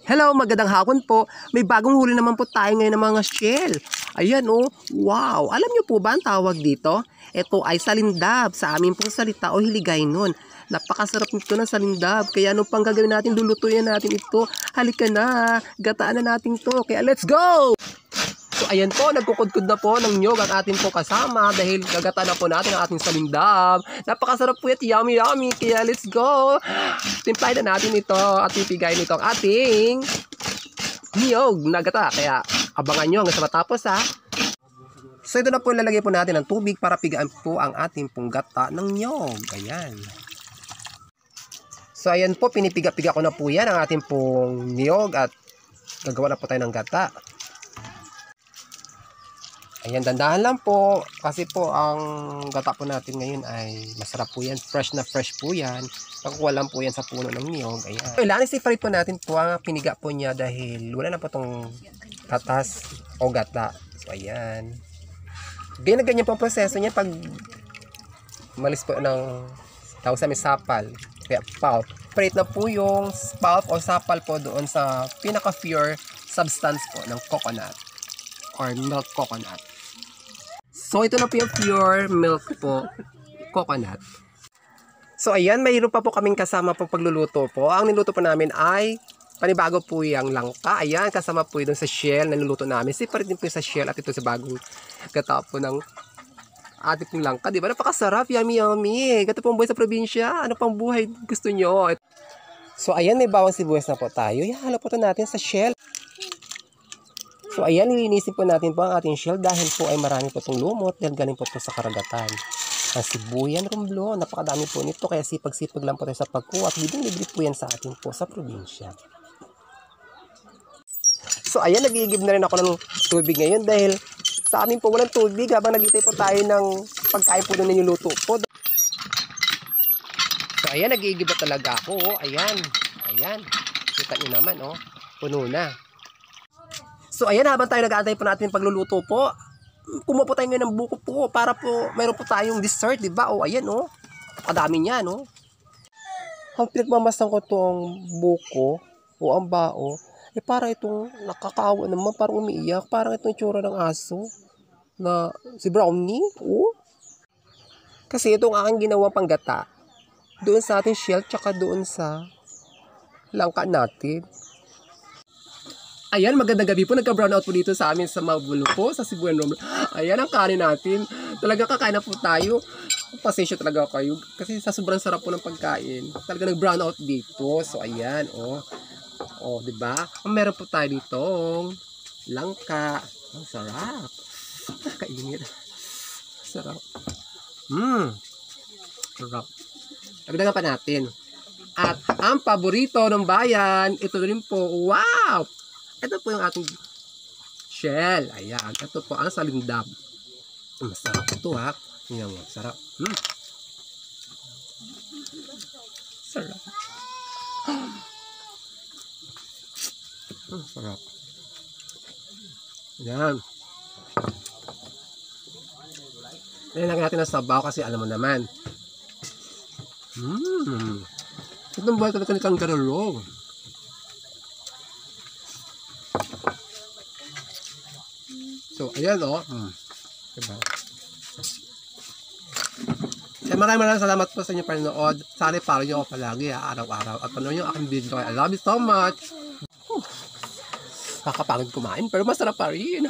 Hello, magandang hapon po. May bagong huli naman po tayo ngayon ng mga shell. Ayan oh, wow. Alam niyo po ba ang tawag dito? Ito ay salindab sa aming pong salita o hiligaynon. Napakasarap nito ng salindab. Kaya ano pang gagawin natin? Lulutuin natin ito. Halika na, gataan na natin to. Kaya let's go! So ayan po, nagkukudkud na po ng nyog ang ating po kasama dahil gagataan na po natin ang ating salindab. Napakasarap po ito, yummy yummy. Kaya let's go! Timplahin na natin ito at pipigay nito ang ating niyog na gata. Kaya abangan nyo hanggang sa matapos ha. So ito na po, lalagay po natin ng tubig para pigaan po ang ating pong gata ng niyog. Ayan. So ayan po, pinipiga-piga ko na po yan ang ating pong niyog at gagawa na po tayo ng gata. Ayan, dandahan lang po kasi po ang gata po natin ngayon ay masarap po yan. Fresh na fresh po yan. Nakukuha lang po yan sa puno ng niyog. Ayan. Kailangan i-separate po natin po ang piniga po niya dahil wala na po itong katas o gata. So ayan. Ganyan po ang proseso niya pag malis po ng tawag sa may sapal. Kaya pulp. Separate na po yung pulp o sapal po doon sa pinaka-pure substance po ng coconut or milk coconut. So, ito na po yung pure milk po, coconut. So, ayan, mayroon pa po kaming kasama po pagluluto po. Ang niluto po namin ay panibago po yung langka. Ayan, kasama po yun sa shell na niluto namin. Separate din po sa shell at ito sa bagong gata po ng ating pong langka. Diba? Napakasarap, yummy yummy. Gato pong buhay sa probinsya. Ano pang buhay gusto nyo? So, ayan, may bawang sibuyas na po tayo. Ihalo po ito natin sa shell. So ayan, nilinisin po natin po ang ating shell dahil po ay marami po itong lumot dahil galing po ito sa karagatan. Ang sibuyan, rumblon, napakadami po nito kaya sipag-sipag lang po tayo sa pagkuha at libre po yan sa atin po sa probinsya. So ayan, nagigib na rin ako ng tubig ngayon dahil sa amin po walang tubig habang nagitay po tayo ng pagkain po doon na niluto po. So ayan, nagigib na talaga ako. Ayan, ayan. Kita nyo naman, oh, puno na. So ayan, habang tayo nag-aantay po natin pagluluto po, kumuha po tayo ngayon ng buko po para po mayroon po tayong dessert, di ba? O ayan, oh. Kadami niya, no? Ang pinagmamasdan ko itong buko o ang bao, eh para itong nakakaawa naman, parang umiiyak, parang itong itsura ng aso na si Brownie, oh. Kasi itong aking ginawang panggata doon sa ating shell tsaka doon sa langka natin. Ayan, magandang gabi po. Nagka-brown out po dito sa amin sa Mabulo po, sa Sibuyan Romero. Ayan, ang kanin natin. Talaga kakain na po tayo. Pasensya talaga kayo. Kasi sa sobrang sarap po ng pagkain. Talaga nag-brown out dito. So, ayan, oh. Oh, diba? Meron po tayo dito. Langka. Ang sarap. Kainit. Sarap. Sarap. Dagdagan pa natin. At ang paborito ng bayan, ito rin po. Wow! Ito po yung ating shell. Ayan. Ito po ang salindab. Masarap ito ha. Tingnan mo. Sarap. Sarap. Sarap. Ayan. Nilagyan natin ang sabaw kasi alam mo naman. Itong buhay talaga ni kangaroo. So, ayan o. Diba? Kaya maraming salamat po sa inyong panonood. Sana follow nyo ako palagi araw-araw. At panood nyo aking video. I love you so much. Kakapagod kumain pero masarap pa rin.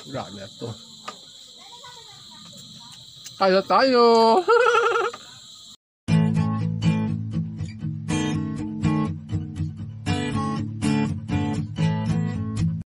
Grabe na ito. Kaya tayo.